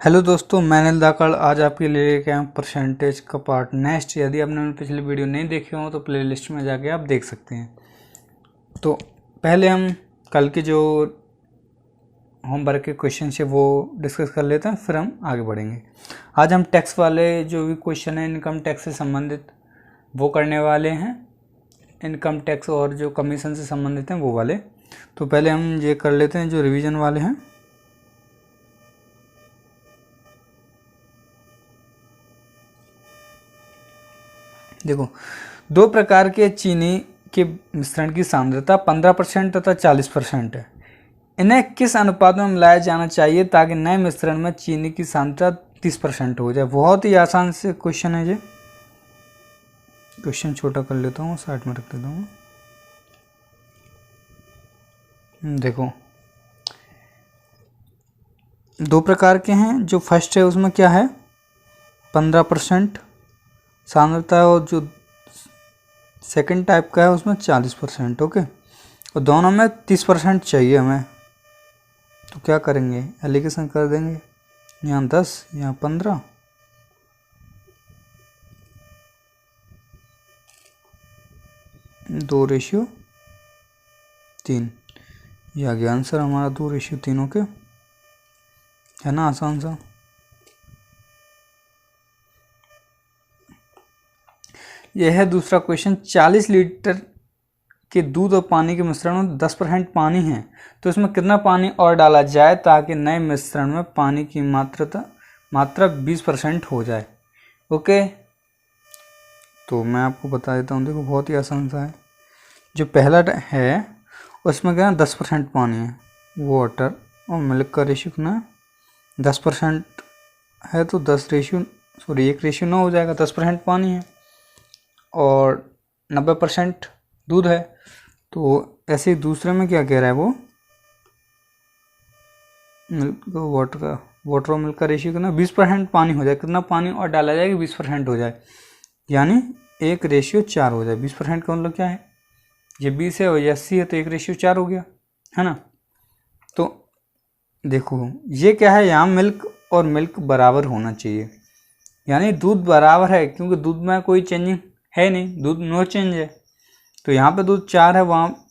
Hello दोस्तों, मैं अनिल धाकड़ आज आपके लिए लेके आया हूँ परसेंटेज का पार्ट नेक्स्ट। यदि आपने मेरी पिछली वीडियो नहीं देखे हो तो प्लेलिस्ट में जाके आप देख सकते हैं। तो पहले हम कल के जो होमवर्क के क्वेश्चन है वो डिस्कस कर लेते हैं, फिर हम आगे बढ़ेंगे। आज हम टैक्स वाले जो भी क्वेश्चन हैं इनकम टैक्स से संबंधित वो करने वाले हैं। इनकम टैक्स और जो कमीशन से संबंधित हैं वो वाले। तो पहले हम ये कर लेते हैं जो रिवीजन वाले हैं। देखो, दो प्रकार के चीनी के मिश्रण की सांद्रता 15% तथा 40% है। इन्हें किस अनुपात में मिलाया जाना चाहिए ताकि नए मिश्रण में चीनी की सांद्रता 30% हो जाए। बहुत ही आसान से क्वेश्चन है ये। क्वेश्चन छोटा कर लेता हूँ, साइड में रख देता हूँ। देखो, दो प्रकार के हैं। जो फर्स्ट है उसमें क्या है 15% सांद्रता है, और जो सेकंड टाइप का है उसमें 40%। ओके, और दोनों में 30% चाहिए हमें। तो क्या करेंगे, एलिगेशन कर देंगे। यहाँ 10, यहाँ 15, दो रेशियो 3। ये आ गया आंसर हमारा 2:3। ओके, है ना आसान सा। यह है दूसरा क्वेश्चन। 40 लीटर के दूध और पानी के मिश्रण में 10% पानी है, तो इसमें कितना पानी और डाला जाए ताकि नए मिश्रण में पानी की मात्रा 20% हो जाए। ओके, तो मैं आपको बता देता हूँ। देखो, बहुत ही आसान सा है। जो पहला है उसमें क्या है 10% पानी है, वाटर और मिल्क का रेशियो कितना है 10% है, तो 1:9 हो जाएगा। 10% पानी है और 90% दूध है। तो ऐसे ही दूसरे में क्या कह रहा है वो, मिल्क वाटर और मिल्क का रेशियो कितना 20% पानी हो जाए। कितना पानी और डाला जाए कि 20% हो जाए, यानी 1:4 हो जाए। 20% का मतलब क्या है, ये 20 है और ये 80 है, तो 1:4 हो गया, है ना। तो देखो ये क्या है, यहाँ मिल्क और मिल्क बराबर होना चाहिए, यानी दूध बराबर है, क्योंकि दूध में कोई चेंजिंग है नहीं, दूध नो चेंज है। तो यहाँ पे दूध 4 है, वहाँ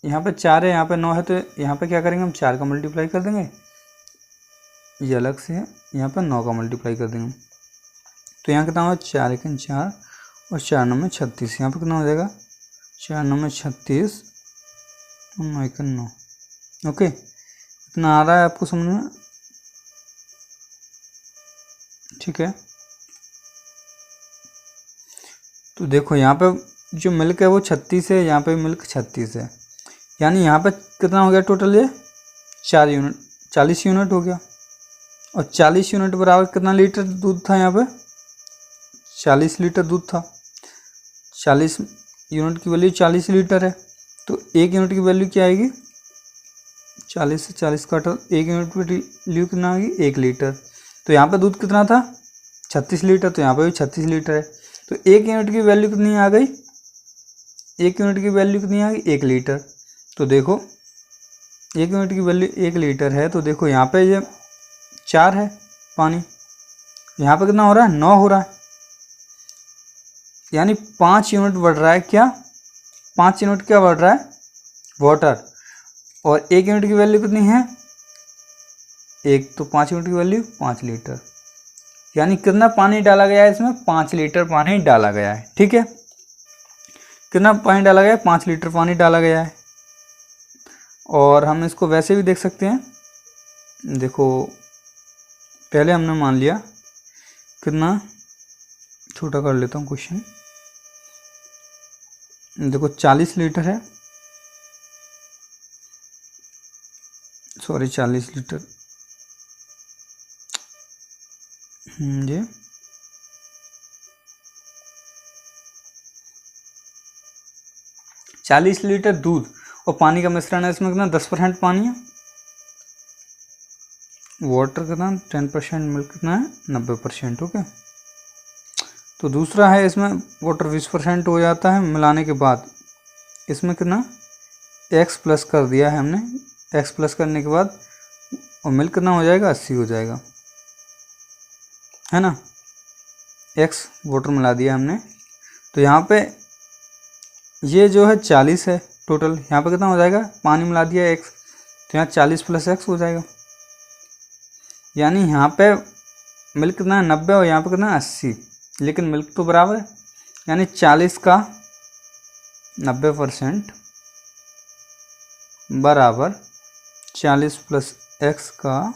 यहाँ पे 4 है, यहाँ पे 9 है, तो यहाँ पे क्या करेंगे हम 4 का मल्टीप्लाई कर देंगे। ये अलग से है, यहाँ पे 9 का मल्टीप्लाई कर देंगे। तो यहाँ कितना होगा 4×1=4 और 4×9=36। यहाँ पे कितना हो जाएगा 4×9=36 और 9×1=9। ओके, इतना आ रहा है आपको समझ में, ठीक है। तो देखो यहाँ पे जो मिल्क है वो 36 है, यहाँ पे मिल्क 36 है, यानी यहाँ पे कितना हो गया टोटल, ये 4 यूनिट, 40 यूनिट हो गया। और 40 यूनिट बराबर कितना लीटर दूध था, यहाँ पे 40 लीटर दूध था। 40 यूनिट की वैल्यू 40 लीटर है, तो 1 यूनिट की वैल्यू क्या आएगी, 40 से 40 काटो, 1 यूनिट की वैल्यू कितना आएगी 1 लीटर। तो यहाँ पे दूध कितना था 36 लीटर, तो यहाँ पे भी 36 लीटर है। तो 1 यूनिट की वैल्यू कितनी आ गई, 1 यूनिट की वैल्यू कितनी आ गई 1 लीटर। तो देखो 1 यूनिट की वैल्यू 1 लीटर है, तो देखो यहाँ पे ये 4 है पानी, यहाँ पे कितना हो रहा है 9 हो रहा है, यानी 5 यूनिट बढ़ रहा है। क्या 5 यूनिट क्या बढ़ रहा है, वाटर। और 1 यूनिट की वैल्यू कितनी है 1, तो 5 यूनिट की वैल्यू 5 लीटर, यानी कितना पानी डाला गया है इसमें 5 लीटर पानी डाला गया है। ठीक है, कितना पानी डाला गया है 5 लीटर पानी डाला गया है। और हम इसको वैसे भी देख सकते हैं। देखो पहले हमने मान लिया, कितना छोटा कर लेता हूँ क्वेश्चन। देखो 40 लीटर है, सॉरी 40 लीटर, ये 40 लीटर दूध और पानी का मिश्रण है, इसमें कितना 10% पानी है, वाटर कितना 10%, मिल्क कितना है 90%। ओके, तो दूसरा है इसमें वाटर 20% हो जाता है मिलाने के बाद। इसमें कितना x प्लस कर दिया है हमने, x प्लस करने के बाद और मिल्क कितना हो जाएगा 80 हो जाएगा। है ना, x वाटर मिला दिया हमने। तो यहाँ पे ये जो है 40 है टोटल, यहाँ पे कितना हो जाएगा, पानी मिला दिया x, तो यहाँ 40 प्लस x हो जाएगा। यानी यहाँ पे मिल्क कितना है 90 और यहाँ पे कितना है 80, लेकिन मिल्क तो बराबर है। यानी 40 का 90% बराबर 40 प्लस x का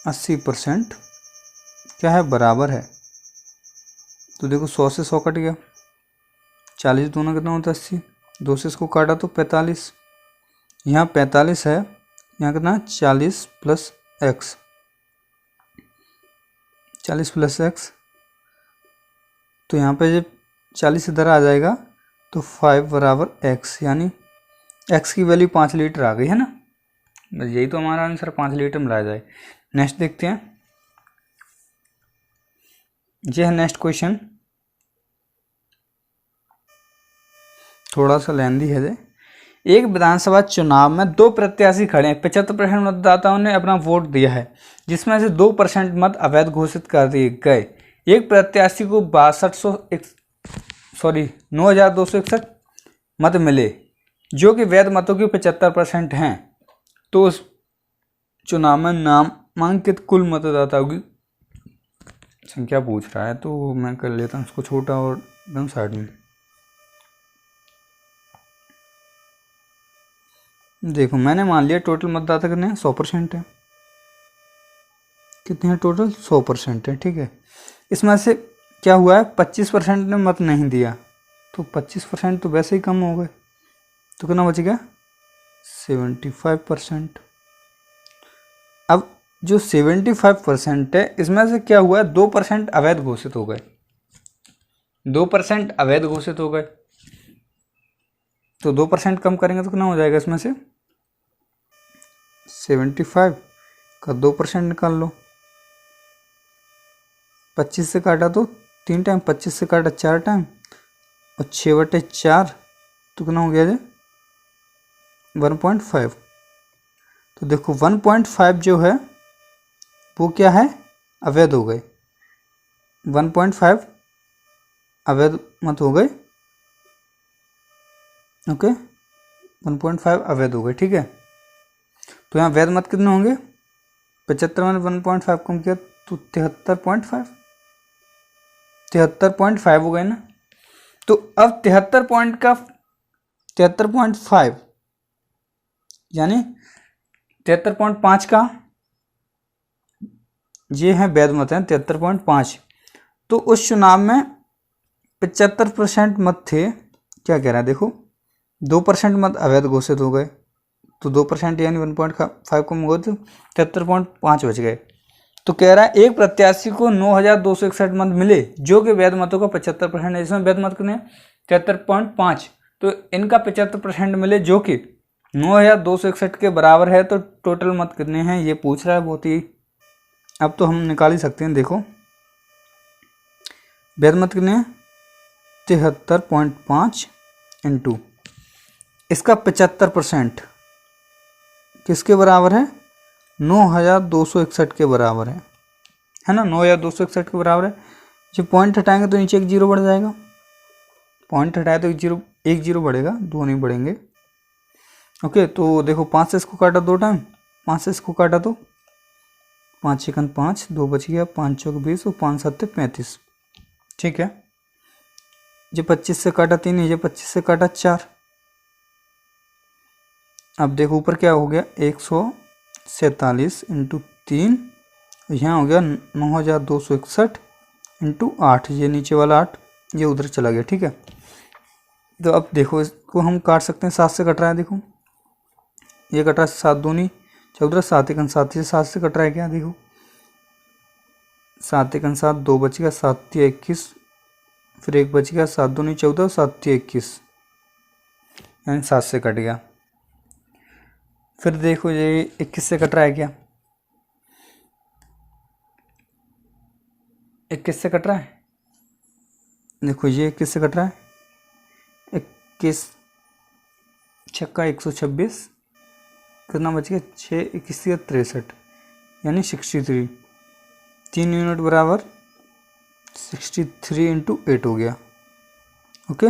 80% क्या है, बराबर है। तो देखो 100 से 100 कट गया, 40 दोनों कितना होता है 80, 2 से इसको काटा तो 45, यहाँ 45 है, यहाँ कितना है 40 प्लस एक्स, 40 प्लस एक्स, तो यहाँ पे जब 40 इधर आ जाएगा तो 5 बराबर एक्स, यानी एक्स की वैल्यू 5 लीटर आ गई है ना। बस यही तो हमारा आंसर 5 लीटर मिलाया जाए। नेक्स्ट देखते हैं, ये है नेक्स्ट क्वेश्चन, थोड़ा सा लेंदी है। एक विधानसभा चुनाव में 2 प्रत्याशी खड़े हैं, 75% मतदाताओं ने अपना वोट दिया है, जिसमें से 2% मत अवैध घोषित कर दिए गए। एक प्रत्याशी को 9,261 मत मिले, जो कि वैध मतों की 75% हैं। तो उस चुनाव में नामांकित कुल मतदाताओं की संख्या पूछ रहा है, तो मैं कर लेता हूँ इसको छोटा और एकदम साइड में। देखो मैंने मान लिया टोटल मतदाता कितने हैं, 100% है। कितने हैं टोटल, 100% है, ठीक है। इसमें से क्या हुआ है, 25% ने मत नहीं दिया, तो 25% तो वैसे ही कम हो गए, तो कितना बच गया 75%। अब जो 75% है, इसमें से क्या हुआ है, 2% अवैध घोषित हो गए, 2% अवैध घोषित हो गए, तो 2% कम करेंगे तो कितना हो जाएगा, इसमें से 75 का 2% निकाल लो, 25 से काटा तो 3 टाइम, 25 से काटा 4 टाइम, और 6/4 तो कितना हो गया जी 1.5। तो देखो 1.5 जो है वो क्या है, अवैध हो गए, 1.5 अवैध मत हो गए, ओके, 1.5 अवैध हो गए, ठीक है। तो यहाँ वैध मत कितने होंगे, 75 में 1.5 कम किया तो 73.5 हो गए ना। तो अब 73.5 यानी 73.5 का ये है वैध मत है 73.5। तो उस चुनाव में 75% मत थे, क्या कह रहा है देखो, 2% मत अवैध घोषित हो गए, तो 2% यानी 1.5 कम हो गए, तो 73.5 बच गए। तो कह रहा है एक प्रत्याशी को 9,261 मत मिले, जो कि वैध मतों का 75% है। इसमें वैध मत कितने 73.5, तो इनका 75% मिले, जो कि 9,261 के बराबर है। तो टोटल मत कितने हैं ये पूछ रहा है, बहुत ही, अब तो हम निकाल ही सकते हैं। देखो वैध मत कितने हैं 73.5 इंटू इसका 75% किसके बराबर है, 9,261 के बराबर है ना, 9,261 के बराबर है। जब पॉइंट हटाएंगे तो नीचे एक जीरो बढ़ जाएगा, पॉइंट हटाए तो एक जीरो बढ़ेगा, 2 नहीं बढ़ेंगे, ओके। तो देखो 5 से इसको काटा 2 टाइम, 5 से इसको काटा तो 5 चिकन 5, 2 बच गया, 5 चौक 20 और 5 7 35, ठीक है। ये 25 से काटा 3, ये 25 से काटा 4। अब देखो ऊपर क्या हो गया 147 इंटू 3, यहाँ हो गया 9,261 इंटू 8, ये नीचे वाला 8 ये उधर चला गया, ठीक है। तो अब देखो इसको हम काट सकते हैं, 7 से कट रहा है, देखो ये कट रहा है 7 दूनी 14, 7 एकन 7, ये 7 से कट रहा है क्या, देखो 7 एकन 7, 2 बच गया, 7 3 21, फिर 1 बच गया, 7 दूनी 14, 7 3 21, यानी 7 से कट गया। फिर देखो ये 21 से कट रहा है क्या, 21 से कट रहा है, देखो ये 21 से कट रहा है, 21 छक्का 126, कितना बच गया 6 21 63, यानी 63। 3 यूनिट बराबर 63 इंटू 8 हो गया। ओके,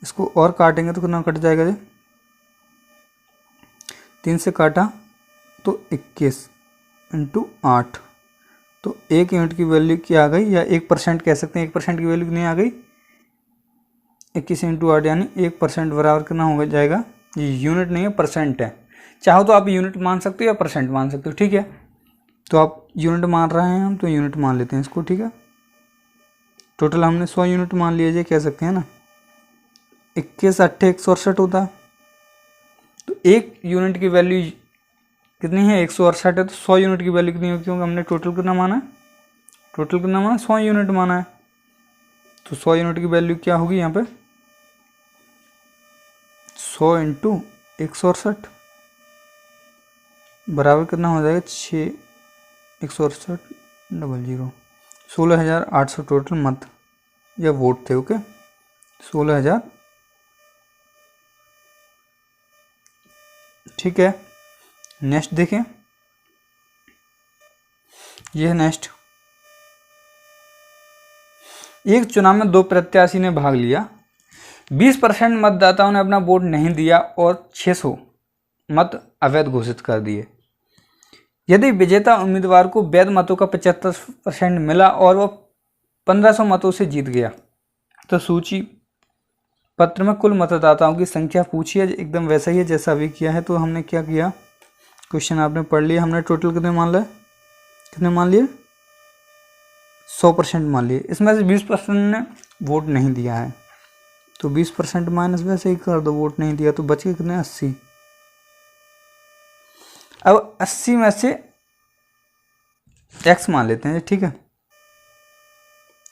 इसको और काटेंगे तो कितना कट जाएगा जी, 3 से काटा तो 21 इंटू 8, तो 1 यूनिट की वैल्यू क्या आ गई, या 1% कह सकते हैं, 1% की वैल्यू कितनी आ गई, 21 इंटू 8 यानी 1% बराबर कितना हो जाएगा, ये यूनिट नहीं है परसेंट है, चाहो तो आप यूनिट मान सकते हो या परसेंट मान सकते हो, ठीक है। तो आप यूनिट मान रहे हैं हम, तो यूनिट मान लेते हैं इसको, ठीक है। टोटल हमने 100 यूनिट मान लिया जी, कह सकते हैं ना, 21 8 168 होता है। तो 1 यूनिट की वैल्यू कितनी है, 168 है, तो 100 यूनिट की वैल्यू कितनी होगी, क्योंकि हमने टोटल कितना माना है, टोटल कितना माना, 100 यूनिट माना है। तो 100 यूनिट की वैल्यू क्या होगी यहाँ पे, 100 इंटू 168 बराबर कितना हो जाएगा, 6 168 00 16,800 टोटल मत या वोट थे। ओके, 16,000, ठीक है। नेक्स्ट देखें, यह है नेक्स्ट, एक चुनाव में 2 प्रत्याशी ने भाग लिया, 20% मतदाताओं ने अपना वोट नहीं दिया और 600 मत अवैध घोषित कर दिए। यदि विजेता उम्मीदवार को वैध मतों का 75% मिला और वो 1500 मतों से जीत गया, तो सूची पत्र में कुल मतदाताओं की संख्या पूछी है, एकदम वैसा ही है जैसा अभी किया है। तो हमने क्या किया, क्वेश्चन आपने पढ़ लिया, हमने टोटल कितने मान लिया, कितने मान लिए, 100% मान लिए। इसमें से 20% ने वोट नहीं दिया है, तो 20% माइनस वैसे ही कर दो, वोट नहीं दिया, तो बच गए कितने, 80। अब 80 में से x मान लेते हैं, ठीक है,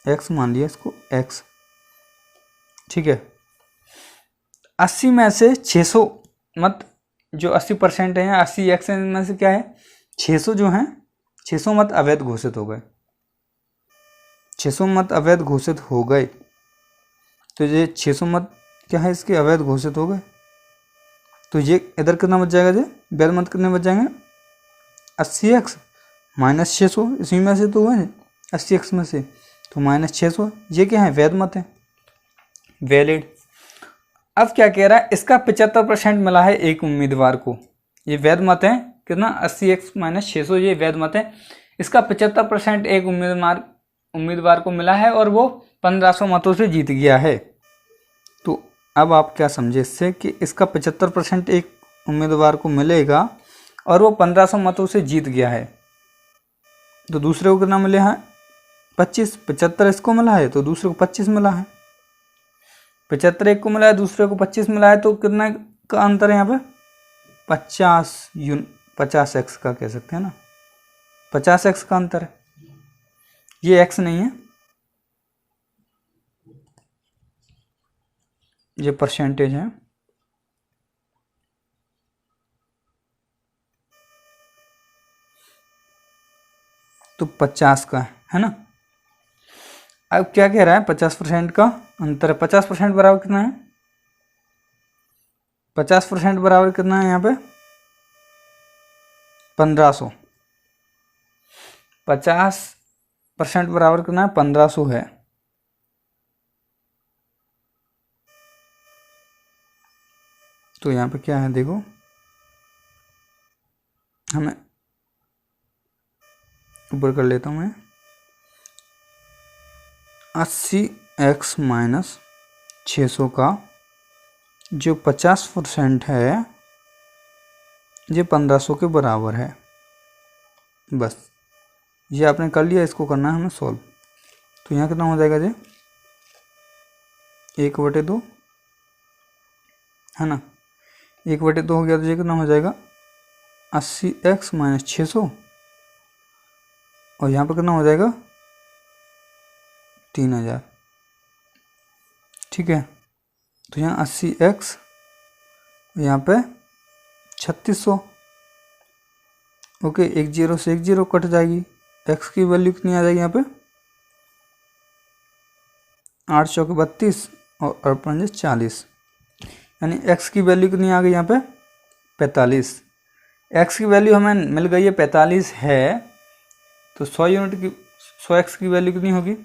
x मान लिया इसको, x, ठीक है। 80 में से 600 मत जो 80% है, 80x में से क्या है, 600 जो हैं, 600 मत अवैध घोषित हो गए, 600 मत अवैध घोषित हो गए। तो ये 600 मत क्या है, इसके अवैध घोषित हो गए। तो ये इधर कितना बच जाएगा जी, वैध मत कितने बच जाएंगे, 80x माइनस 600, इसी में से तो हुआ है 80x में से, तो माइनस 600, ये क्या है, वैध मत है, वैलिड। अब क्या कह रहा है, इसका 75% मिला है एक उम्मीदवार को, ये वैध मत है, कितना, 80x माइनस 600, ये वैध मत है। इसका 75% एक उम्मीदवार को मिला है और वो 1500 मतों से जीत गया है। तो अब आप क्या समझे इससे, कि इसका 75% एक उम्मीदवार को मिलेगा और वो 1500 मतों से जीत गया है, तो दूसरे को कितना मिले हैं, 25, 75 इसको मिला है तो दूसरे को 25 मिला है, 75 एक को मिला है, दूसरे को 25 मिला है, तो कितना का अंतर है यहाँ पे, 50x का कह सकते हैं ना, 50x का अंतर है, ये x नहीं है, ये परसेंटेज है। तो 50 का है ना। अब क्या कह रहा है, 50% का अंतर है, 50% बराबर कितना है, 50% बराबर कितना है यहाँ पे, 1500, 50% बराबर कितना है, 1500 है। तो यहाँ पे क्या है देखो, हमें ऊपर कर लेता हूँ मैं, 80x माइनस 600 का जो 50% है, ये 1500 के बराबर है। बस ये आपने कर लिया, इसको करना है हमें सॉल्व। तो यहाँ कितना हो जाएगा जी, 1/2 है ना, 1/2 हो गया, तो ये कितना हो जाएगा, 80x माइनस 600, और यहाँ पर कितना हो जाएगा, 3000, ठीक है। तो यहाँ 80x, यहाँ पे 3600, ओके, 1 0 से 1 0 कट जाएगी, x की वैल्यू कितनी आ जाएगी यहाँ पे, 8 चौके 32 और 8 40, यानी x की वैल्यू कितनी आ गई यहाँ पे, 45। x की वैल्यू हमें मिल गई है 45 है, तो 100 यूनिट की 100 एक्स की वैल्यू कितनी होगी,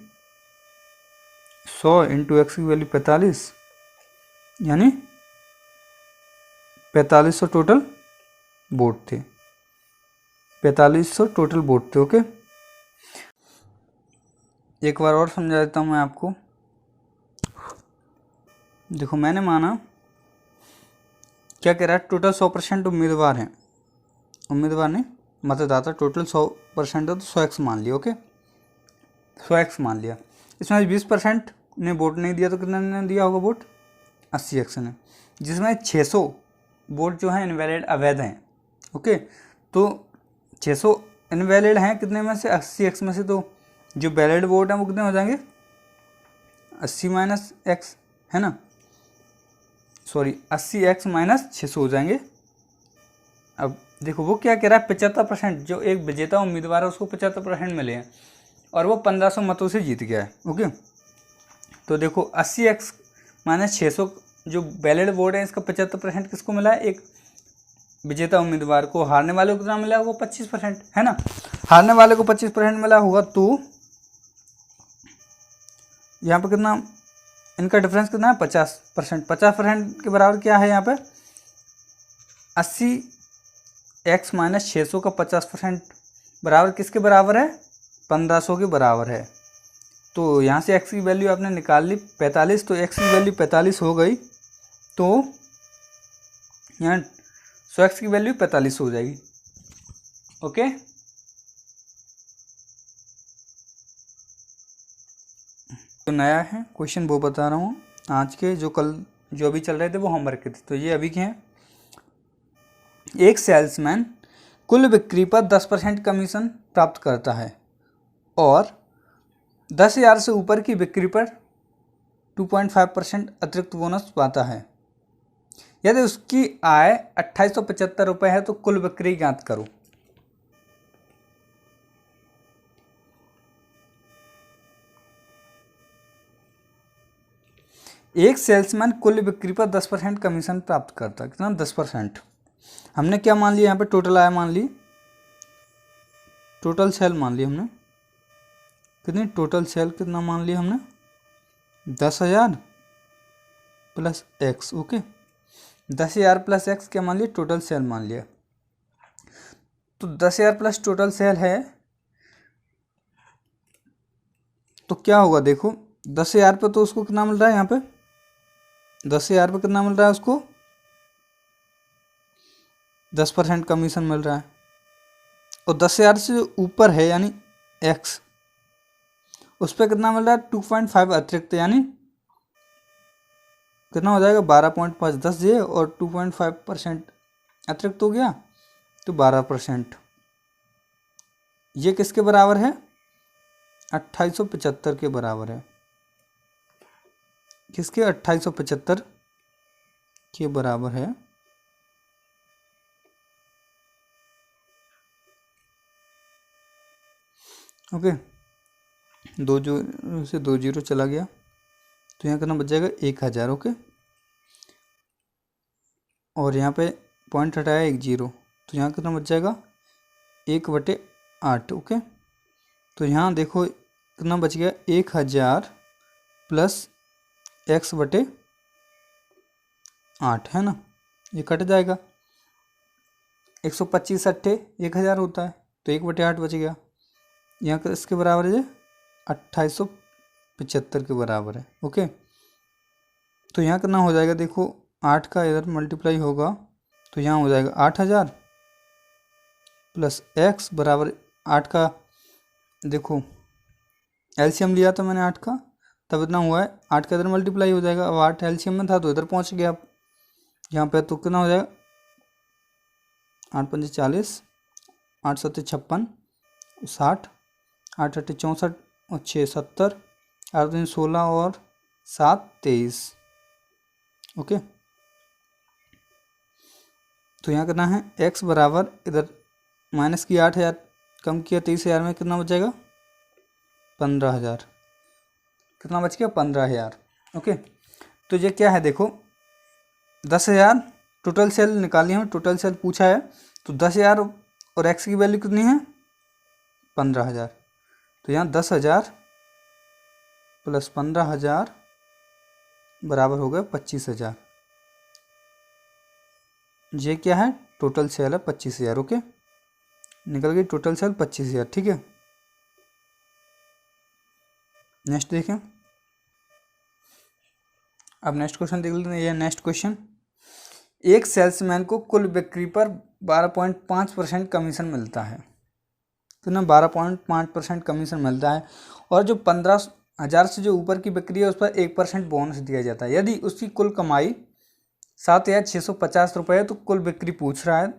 100 इंटू एक्स की वैल्यू 45, यानी 4500 टोटल बोट थे, 4500 टोटल बोट थे। ओके, एक बार और समझा देता हूँ मैं आपको। देखो मैंने माना, क्या कह रहा है, टोटल 100% उम्मीदवार हैं, उम्मीदवार नहीं मतदाता, टोटल 100% है तो 100x मान लिया। ओके, 100x मान लिया। इसमें 20% ने वोट नहीं दिया तो कितना ने दिया होगा वोट, 80x ने, जिसमें 600 वोट जो हैं इनवैलिड अवैध हैं। ओके, तो 600 इनवैलिड हैं कितने में से, 80x में से, तो जो वैलिड वोट हैं वो कितने हो जाएंगे, 80 माइनस एक्स, है ना, सॉरी 80x माइनस 600 हो जाएंगे। अब देखो वो क्या कह रहा है, 75%, जो एक विजेता उम्मीदवार है उसको 75% मिले हैं और वो 1500 मतों से जीत गया है। ओके, तो देखो 80x माइनस 600 जो वैलिड वोट है इसका 75% किसको मिला है, एक विजेता उम्मीदवार को। हारने वाले को कितना मिला होगा, 25%, है ना, हारने वाले को 25% मिला होगा। तो यहाँ पे कितना, इनका डिफरेंस कितना है, 50%। 50% के बराबर क्या है यहाँ पे, 80x माइनस 600 का 50% बराबर किसके बराबर है, 1500 के बराबर है। तो यहाँ से x की वैल्यू आपने निकाल ली 45, तो x की वैल्यू 45 हो गई, तो यहाँ 100x की वैल्यू 45 हो जाएगी। ओके, तो नया है क्वेश्चन वो बता रहा हूँ, आज के जो कल जो अभी चल रहे थे वो होमवर्क के थे, तो ये अभी के हैं। एक सेल्समैन कुल बिक्री पर 10% कमीशन प्राप्त करता है और 10,000 से ऊपर की बिक्री पर 2.5% अतिरिक्त बोनस पाता है। यदि उसकी आय 2875 रुपये है तो कुल बिक्री ज्ञात करो। एक सेल्समैन कुल बिक्री पर 10% कमीशन प्राप्त करता है, कितना, 10%। हमने क्या मान लिया यहाँ पे, टोटल आय मान ली, टोटल सेल मान ली हमने, कितनी, टोटल सेल कितना मान लिया हमने, 10,000 plus x. Okay, 10,000 plus x क्या मान लिया, टोटल सेल मान लिया। तो 10,000 प्लस टोटल सेल है तो क्या होगा, देखो 10,000 पे तो उसको कितना मिल रहा है, यहाँ पे 10,000 पे कितना मिल रहा है उसको, 10% कमीशन मिल रहा है। और 10,000 से ऊपर है यानी एक्स, उस पर कितना मिल रहा है, 2.5 अतिरिक्त, यानी कितना हो जाएगा, 12.5, 10 ये और 2.5% अतिरिक्त हो गया तो 12%। ये किसके बराबर है, 2875 के बराबर है, किसके, 2875 के बराबर है। ओके, 2 जीरो से 2 जीरो चला गया तो यहाँ कितना बच जाएगा, 1,000। ओके, और यहाँ पे पॉइंट हटाया 1 जीरो तो यहाँ कितना बच जाएगा, 1/8। ओके, तो यहाँ देखो कितना बच गया, 1,000 प्लस x/8, है ना, ये कट जाएगा, 125 अट्ठे 1,000 होता है तो 1/8 बच गया। यहाँ का इसके बराबर है 2875 के बराबर है। ओके, तो यहाँ कितना हो जाएगा, देखो 8 का इधर मल्टीप्लाई होगा तो यहाँ हो जाएगा 8,000 प्लस x बराबर 8 का, देखो एलसीएम लिया था मैंने 8 का, तब इतना हुआ है, 8 का इधर मल्टीप्लाई हो जाएगा। अब 8 एलसीएम में था तो इधर पहुँच गया, यहाँ पे तो कितना हो जाएगा, 8 पंजे 40, 8 सत्ते 56, 60, 8 अट्ठे 64 और 6 70, 8 तीन 16 और 7 23। ओके, तो यहाँ कितना है, x बराबर इधर माइनस की 8,000 कम किया 23,000 में कितना बच जाएगा, 15,000। कितना बच गया, 15,000। ओके, तो ये क्या है, देखो 10,000 टोटल सेल निकाली है, टोटल सेल पूछा है तो 10,000 और x की वैल्यू कितनी है, 15,000, तो यहाँ 10,000 प्लस 15,000 बराबर हो गया 25,000। ये क्या है, टोटल सेल है 25,000। ओके, निकल गई टोटल सेल 25,000। ठीक है, नेक्स्ट देखें। अब नेक्स्ट क्वेश्चन देख लेते हैं। ये नेक्स्ट क्वेश्चन, एक सेल्समैन को कुल बिक्री पर 12.5% कमीशन मिलता है। तो ना 12.5% कमीशन मिलता है, और जो 15,000 से जो ऊपर की बिक्री है उस पर 1% बोनस दिया जाता है। यदि उसकी कुल कमाई 7,650 रुपये है, तो कुल बिक्री पूछ रहा है।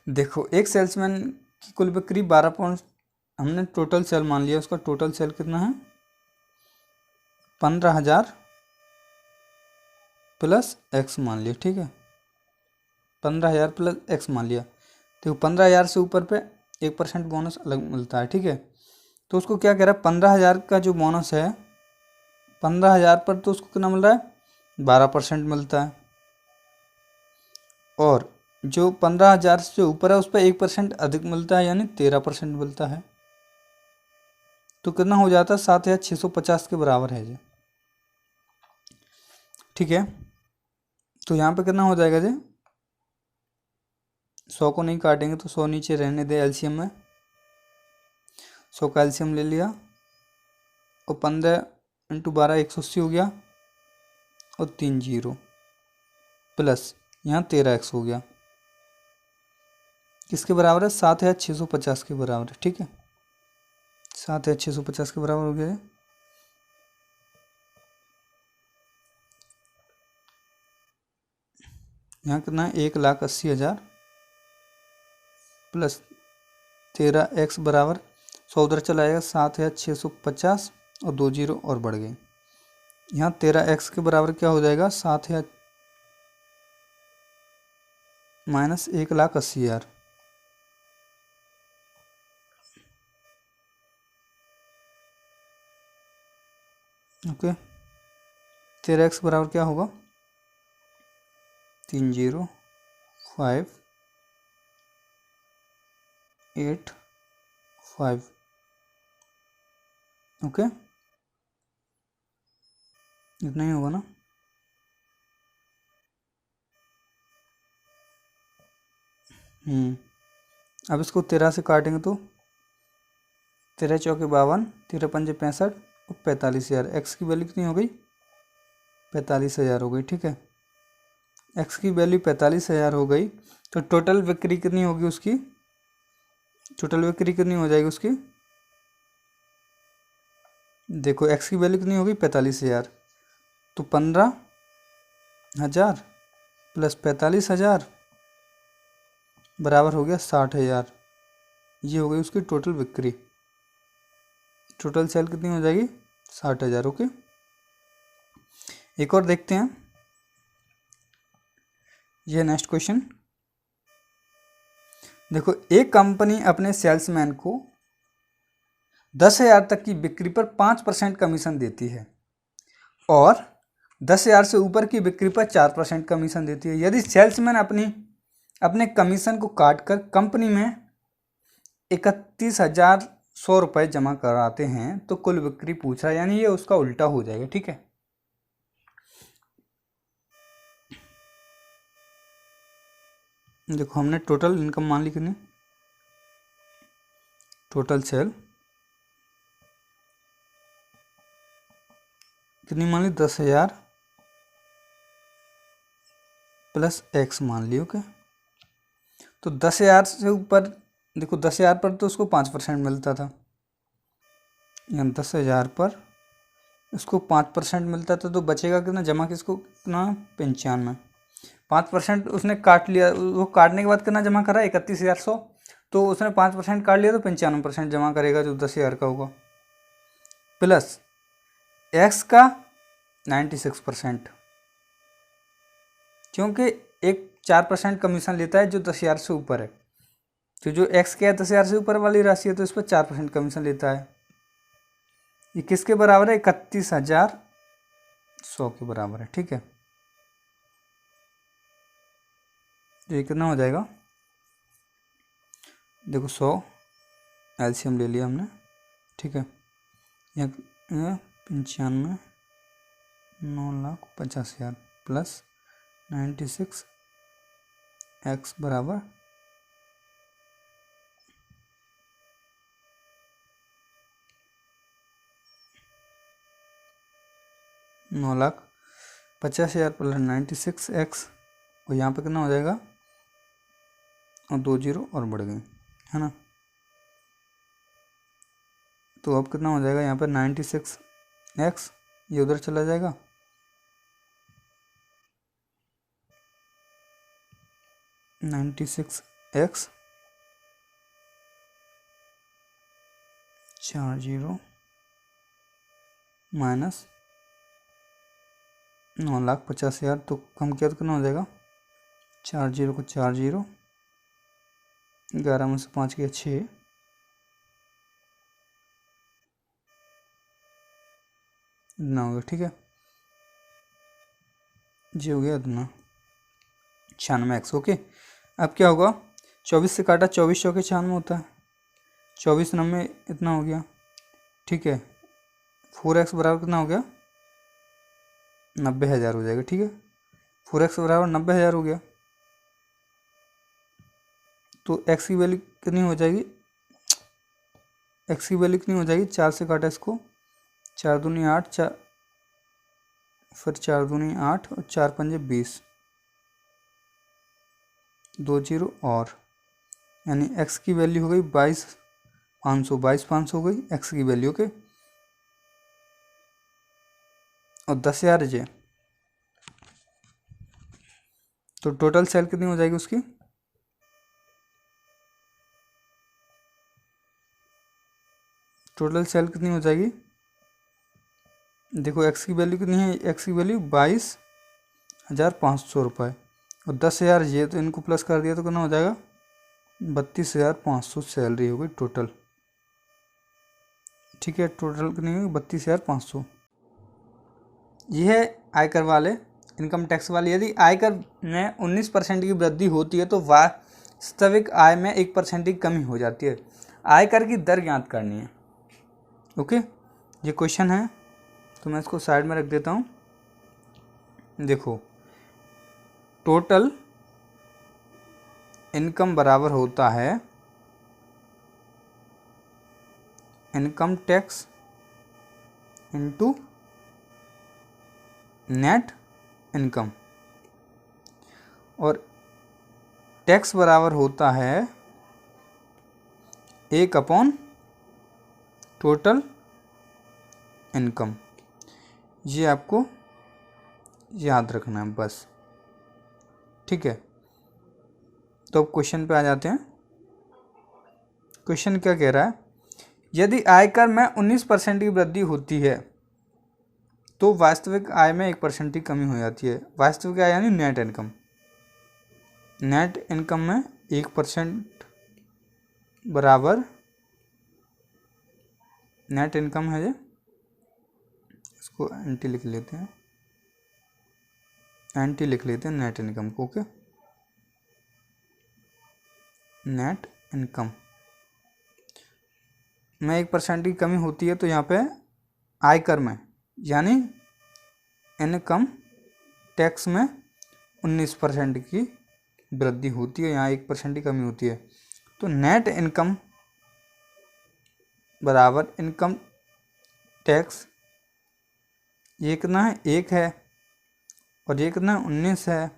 देखो, एक सेल्समैन की कुल बिक्री 12, हमने टोटल सेल मान लिया, उसका टोटल सेल कितना है 15,000 प्लस एक्स मान लिया। ठीक है, 15,000 प्लस एक्स मान लिया। तो 15,000 से ऊपर पे 1% बोनस अलग मिलता है। ठीक है, तो उसको क्या कह रहा है, 15,000 का जो बोनस है 15,000 पर तो उसको कितना मिल रहा है 12% मिलता है, और जो 15,000 से ऊपर है उस पर 1% अधिक मिलता है, यानी 13% मिलता है। तो कितना हो जाता है 7,650 के बराबर है जी। ठीक है, तो यहाँ पे कितना हो जाएगा जी, 100 को नहीं काटेंगे तो 100 नीचे रहने दे, एलसीएम में 100 का एलसीएम ले लिया, और 15 इंटू 12 180 हो गया, और 3 0 प्लस यहाँ 13x हो गया, किसके बराबर है 7,650 के बराबर है। ठीक है, 7,650 के बराबर हो गया है। यहाँ कितना है 1,80,000 प्लस 13x बराबर 100 उधर चला जाएगा 7,650, और 2 0 और बढ़ गई। यहाँ 13x के बराबर क्या हो जाएगा 7,000 माइनस 1,80,000। ओके, 13x बराबर क्या होगा 3 0 5 8 5। ओके, इतना ही होगा ना। अब इसको 13 से काटेंगे तो 13 चौके 52, 13 पंजे 65, और 45,000। एक्स की वैल्यू कितनी हो गई 45,000 हो गई। ठीक है, एक्स की वैल्यू 45,000 हो गई, तो टोटल बिक्री कितनी होगी उसकी, टोटल बिक्री कितनी हो जाएगी उसकी, देखो एक्स की वैल्यू कितनी होगी 45,000, तो 15,000 प्लस 45,000 बराबर हो गया 60,000। ये हो गई उसकी टोटल बिक्री। टोटल सेल कितनी हो जाएगी 60,000। ओके, एक और देखते हैं। यह नेक्स्ट क्वेश्चन देखो, एक कंपनी अपने सेल्समैन को 10,000 तक की बिक्री पर 5% कमीशन देती है, और 10,000 से ऊपर की बिक्री पर 4% कमीशन देती है। यदि सेल्समैन अपने कमीशन को काटकर कंपनी में 31,100 रुपये जमा कराते हैं, तो कुल बिक्री पूछ रहा है, यानी ये उसका उल्टा हो जाएगा। ठीक है, देखो हमने टोटल इनकम मान ली कितनी, टोटल सेल कितनी मान ली 10,000 प्लस एक्स मान ली। ओके, तो 10,000 से ऊपर देखो 10,000 पर तो उसको 5% मिलता था, यहाँ 10,000 पर इसको 5% मिलता था, तो बचेगा कितना, जमा किसको कितना 95, 5% उसने काट लिया। वो काटने के बाद कितना जमा करा 31,100, तो उसने 5% काट लिया तो 95% जमा करेगा जो 10,000 का होगा, प्लस एक्स का 96%, क्योंकि एक 4% कमीशन लेता है जो 10,000 से ऊपर है। तो जो एक्स क्या है 10,000 से ऊपर वाली राशि है, तो इस पर 4% कमीशन लेता है। ये किसके बराबर है 31,100 के बराबर है। ठीक है, तो ये कितना हो जाएगा देखो 100 एलसीएम ले लिया हमने, ठीक है। यहाँ 95, 9,50,000 प्लस 96 x बराबर 9,50,000 प्लस 96 x, और यहाँ पे कितना हो जाएगा, और 2 जीरो और बढ़ गई, है ना। तो अब कितना हो जाएगा यहाँ पर 96 x, ये उधर चला जाएगा, 96 x 4 जीरो माइनस 9,50,000, तो कम किया तो कितना हो जाएगा, 4 जीरो को 4 जीरो, 11 में से 5 गया 6, इतना हो गया, ठीक है। जी हो गया इतना 96 x, ओके। अब क्या होगा, 24 से काटा 24 चौके 96 होता है, 24 9 इतना हो गया, ठीक है। 4x बराबर कितना हो गया, 90,000 हो जाएगा, ठीक है। 4x बराबर 90,000 हो गया, तो x की वैल्यू कितनी हो जाएगी, x की वैल्यू कितनी हो जाएगी, 4 से काटा इसको, 4 दूनी 8, 4 फिर 4 दूनी 8 और 4 पंजे 20, 2 जीरो और, यानी x की वैल्यू हो गई 22,500, 22,500 हो गई x की वैल्यू, के और 10,000 जे, तो टोटल सेल कितनी हो जाएगी उसकी, टोटल सेल कितनी हो जाएगी, देखो x की वैल्यू कितनी है, x की वैल्यू 22,500 रुपये, और 10,000 ये, तो इनको प्लस कर दिया तो कितना हो जाएगा, 32,500 सैलरी हो गई टोटल, ठीक है। टोटल कितनी होगी, 32,500। यह है आयकर वाले, इनकम टैक्स वाले। यदि आयकर में 19% की वृद्धि होती है तो वास्तविक आय में 1% की कमी हो जाती है। आयकर की दर ज्ञात करनी है, ओके। ये क्वेश्चन है, तो मैं इसको साइड में रख देता हूँ। देखो, टोटल इनकम बराबर होता है income tax into net income, और टैक्स बराबर होता है 1 टोटल इनकम। ये आपको याद रखना है बस, ठीक है। तो अब क्वेश्चन पे आ जाते हैं। क्वेश्चन क्या कह रहा है, यदि आयकर में 19% की वृद्धि होती है तो वास्तविक आय में 1% की कमी हो जाती है। वास्तविक आय यानी नेट इनकम, नेट इनकम में 1% बराबर, नेट इनकम है, ये इसको एंटी लिख लेते हैं, एंटी लिख लेते हैं नेट इनकम को, ओके। नेट इनकम में 1% की कमी होती है, तो यहाँ पे आयकर में यानी इनकम टैक्स में 19% की वृद्धि होती है, यहाँ 1% की कमी होती है। तो नेट इनकम बराबर इनकम टैक्स, ये कितना है, 1 है, और ये कितना 19 है।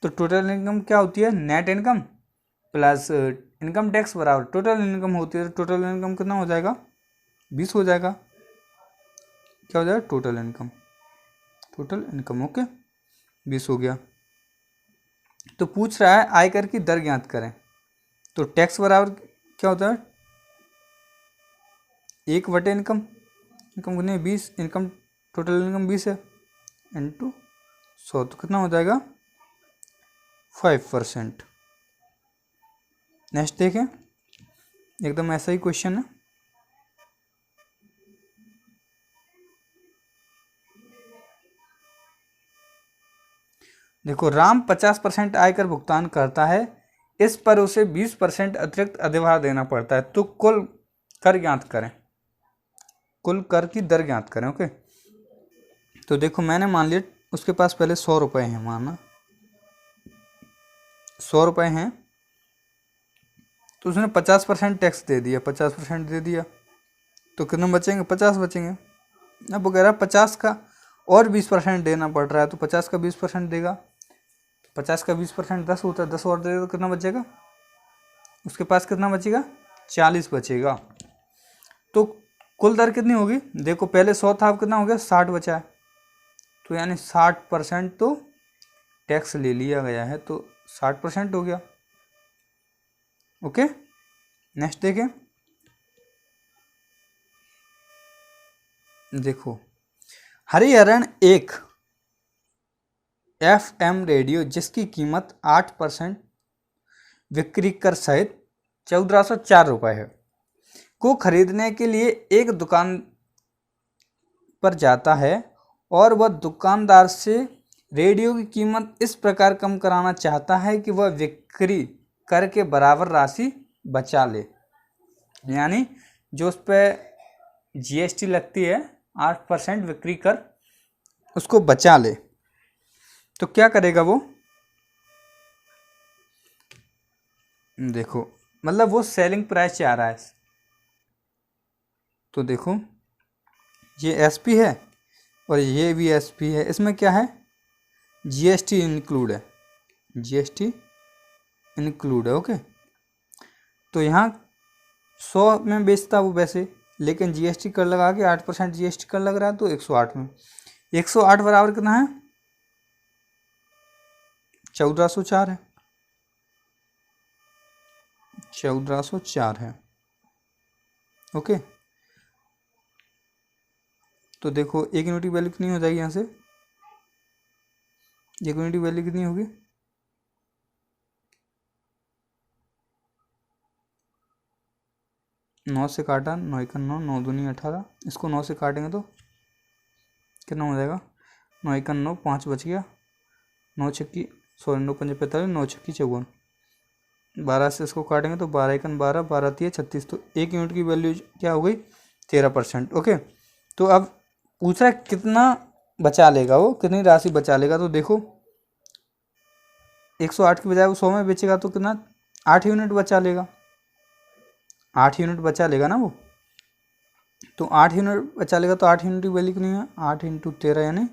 तो टोटल इनकम क्या होती है, net income plus income tax बराबर टोटल इनकम होती है। तो टोटल इनकम कितना हो जाएगा, 20 हो जाएगा। क्या हो जाएगा, total income, total income, okay, 20 हो गया। तो पूछ रहा है आयकर की दर ज्ञात करें, तो टैक्स बराबर क्या होता है, 1 बटे इनकम, इनकम कितनी 20, इनकम टोटल इनकम 20 है, इंटू 100, तो कितना हो जाएगा 5%। नेक्स्ट देखें, एकदम ऐसा ही क्वेश्चन है। देखो, राम 50% आयकर भुगतान करता है, इस पर उसे 20% अतिरिक्त अधिभार देना पड़ता है। तो कुल कर ज्ञात करें, कुल कर की दर ज्ञात करें। ओके, तो देखो मैंने मान लिया उसके पास पहले 100 रुपये हैं, माना 100 रुपये हैं, तो उसने 50% टैक्स दे दिया, 50% दे दिया, तो कितने बचेंगे? 50 बचेंगे। अब वो कह रहा है 50 का और 20% देना पड़ रहा है, तो 50 का 20% देगा, 50 का 20% 10 होता है, 10 और देगा तो कितना बचेगा? उसके पास कितना बचेगा? 40 बचेगा। तो कुल दर कितनी होगी? देखो पहले 100 था, अब कितना हो गया? 60 बचा है, तो यानी 60% तो टैक्स ले लिया गया है, तो 60% हो गया। ओके, नेक्स्ट देखें। देखो हरिहरन एक FM रेडियो जिसकी कीमत 8% विक्री कर सहित 1404 रुपये है को खरीदने के लिए एक दुकान पर जाता है और वह दुकानदार से रेडियो की कीमत इस प्रकार कम कराना चाहता है कि वह बिक्री कर के बराबर राशि बचा ले, यानी जो उस पर GST लगती है 8% विक्री कर, उसको बचा ले। तो क्या करेगा वो? देखो मतलब वो सेलिंग प्राइस चाह रहा है, तो देखो ये SP है और ये भी SP है, इसमें क्या है? GST इंक्लूड है, GST इंक्लूड है। ओके, तो यहाँ 100 में बेचता वो वैसे, लेकिन GST कर लगा के 8% GST कर लग रहा है, तो 108 में, 108 बराबर कितना है? 1404 है, 1404 है। ओके, तो देखो एक यूनिट की वैल्यू कितनी हो जाएगी? यहाँ से एक यूनिट की वैल्यू कितनी होगी? 9 से काटा, 9 1 9, 9 दूनी 18, इसको 9 से काटेंगे तो कितना हो जाएगा? 9 1 9, 5 बच गया, 9 छक्की 9 5 45, 9 छक्की 54, 12 से इसको काटेंगे तो 12 1 12, 12 3 36, तो एक यूनिट की वैल्यू क्या हो गई? 13%। ओके, तो अब पूछ रहा है कितना बचा लेगा वो, कितनी राशि बचा लेगा। तो देखो 108 की बजाय वो 100 में बेचेगा तो कितना? 8 यूनिट बचा लेगा, 8 यूनिट बचा लेगा ना वो, तो 8 यूनिट बचा लेगा, तो 8 यूनिट की वैल्यू कितनी है? 8 × 13 यानी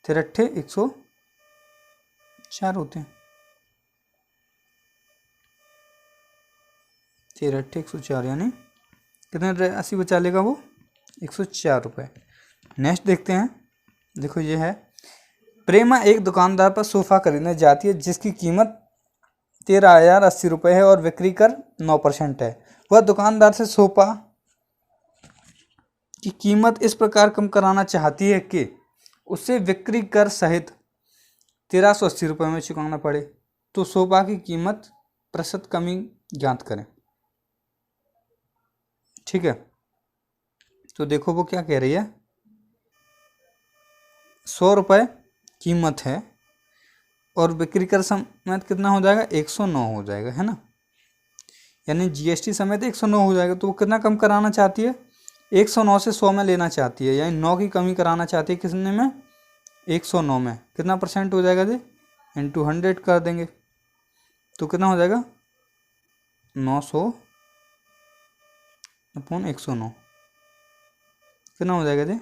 13 104 होते हैं, 13 104 यानी कितने राशि बचा लेगा वो? 104 रुपये। नेक्स्ट देखते हैं। देखो ये है, प्रेमा एक दुकानदार पर सोफ़ा खरीदने जाती है जिसकी कीमत 13,080 रुपये है और बिक्री कर 9% है। वह दुकानदार से सोफ़ा की कीमत इस प्रकार कम कराना चाहती है कि उसे बिक्री कर सहित 1380 रुपये में चुकाना पड़े। तो सोफ़ा की कीमत प्रतिशत कमी ज्ञात करें। ठीक है, तो देखो वो क्या कह रही है, 100 रुपये कीमत है और बिक्री कर समेत कितना हो जाएगा? 109 हो जाएगा, है ना, यानी GST समेत 109 हो जाएगा। तो वो कितना कम कराना चाहती है? 109 से 100 में लेना चाहती है, यानी 9 की कमी कराना चाहती है कितने में? 109 में। कितना % हो जाएगा जी? इंटू 100 कर देंगे तो कितना हो जाएगा? 900 अपॉन 109 कितना हो जाएगा जी?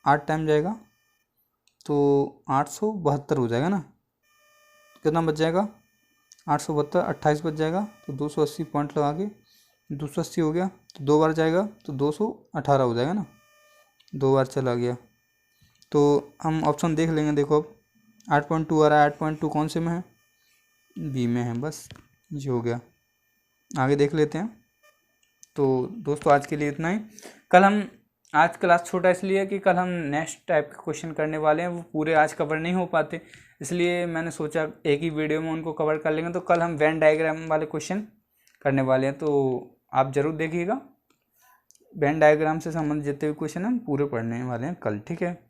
8 टाइम जाएगा तो 872 हो जाएगा ना। कितना बच जाएगा? 872, 28 बच जाएगा, तो 280 पॉइंट लगा के 280 हो गया, तो 2 बार जाएगा तो 218 हो जाएगा ना, 2 बार चला गया। तो हम ऑप्शन देख लेंगे। देखो अब 8.2 आ रहा है, 8.2 कौन से में है? बी में है, बस ये हो गया। आगे देख लेते हैं। तो दोस्तों आज के लिए इतना ही। कल हम, आज क्लास छोटा इसलिए कि कल हम नेक्स्ट टाइप के क्वेश्चन करने वाले हैं, वो पूरे आज कवर नहीं हो पाते, इसलिए मैंने सोचा एक ही वीडियो में उनको कवर कर लेंगे। तो कल हम वेन डायग्राम वाले क्वेश्चन करने वाले हैं, तो आप ज़रूर देखिएगा। वेन डायग्राम से संबंधित जितने भी क्वेश्चन हम पूरे पढ़ने वाले हैं कल। ठीक है।